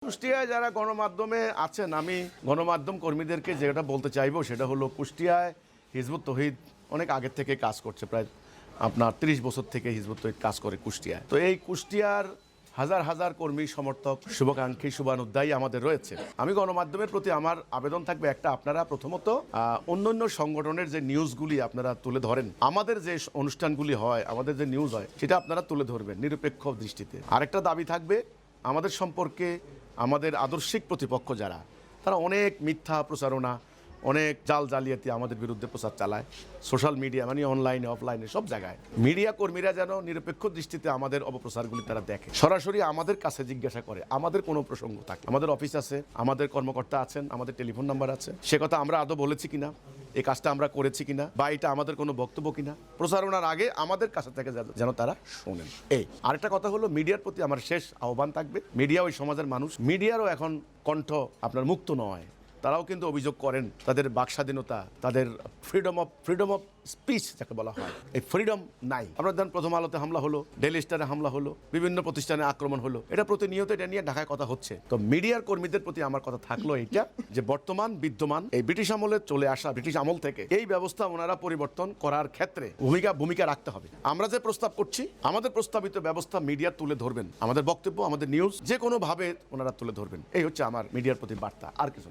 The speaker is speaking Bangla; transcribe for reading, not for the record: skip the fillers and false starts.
কুষ্টিয়ায় যারা গণমাধ্যমে আছেন, আমি গণমাধ্যম কর্মীদেরকে যেটা বলতে চাইবো সেটা হলো, কুষ্টিয়ায় হিজবুত তৌহিদ অনেক আগের থেকে কাজ করছে, প্রায় আপনার 30 বছর থেকে হিজবুত তৌহিদ কাজ করে কুষ্টিয়ায়। তো এই কুষ্টিয়ার হাজার হাজার কর্মী, সমর্থক, শুভাকাঙ্ক্ষী, শুভানুধ্যায়ী আমাদের রয়েছে। আমি গণমাধ্যমের প্রতি আমার আবেদন থাকবে একটা, আপনারা প্রথমত অন্যান্য সংগঠনের যে নিউজগুলি আপনারা তুলে ধরেন, আমাদের যে অনুষ্ঠানগুলি হয়, আমাদের যে নিউজ হয়, সেটা আপনারা তুলে ধরবেন নিরপেক্ষ দৃষ্টিতে। আরেকটা দাবি থাকবে, আমাদের সম্পর্কে আমাদের আদর্শিক প্রতিপক্ষ যারা, তারা অনেক মিথ্যা প্রচারণা, অনেক জাল জালিয়াতি আমাদের বিরুদ্ধে প্রচার চালায় সোশ্যাল মিডিয়া, মানে অনলাইনে অফলাইনে সব জায়গায়। মিডিয়া কর্মীরা যেন নিরপেক্ষ দৃষ্টিতে আমাদের অপপ্রচারগুলি তারা দেখে, সরাসরি আমাদের কাছে জিজ্ঞাসা করে, আমাদের কোনো প্রসঙ্গ থাকে, আমাদের অফিস আছে, আমাদের কর্মকর্তা আছেন, আমাদের টেলিফোন নাম্বার আছে, সে কথা আমরা আদৌ বলেছি কিনা, এই কাজটা আমরা করেছি কিনা, বা এটা আমাদের কোনো বক্তব্য কিনা, প্রচারণার আগে আমাদের কাছে থেকে যেন তারা শোনেন। এই আরেকটা কথা হলো, মিডিয়ার প্রতি আমার শেষ আহ্বান থাকবে, মিডিয়া ওই সমাজের মানুষ, মিডিয়ারও এখন কণ্ঠ আপনার মুক্ত নয়। তারাও কিন্তু অভিযোগ করেন, তাদের বাকস্বাধীনতা, তাদের ফ্রিডম অফ স্পিচ যাকে বলা হয়, এই ফ্রিডম নাই। আমরা ধরেন প্রথম আলোতে হামলা হলো, ডেইলি স্টারে হামলা হলো, বিভিন্ন প্রতিষ্ঠানে আক্রমণ হলো, এটা প্রতিনিয়ত এটা নিয়ে ঢাকায় কথা হচ্ছে। তো মিডিয়ার কর্মীদের প্রতি আমার কথা থাকলো এইটা, যে বর্তমান বিদ্যমান এই ব্রিটিশ আমলে চলে আসা, ব্রিটিশ আমল থেকে এই ব্যবস্থা ওনারা পরিবর্তন করার ক্ষেত্রে ভূমিকা রাখতে হবে। আমরা যে প্রস্তাব করছি, আমাদের প্রস্তাবিত ব্যবস্থা মিডিয়া তুলে ধরবেন, আমাদের বক্তব্য, আমাদের নিউজ যে কোনো ভাবে ওনারা তুলে ধরবেন। এই হচ্ছে আমার মিডিয়ার প্রতি বার্তা, আর কিছু।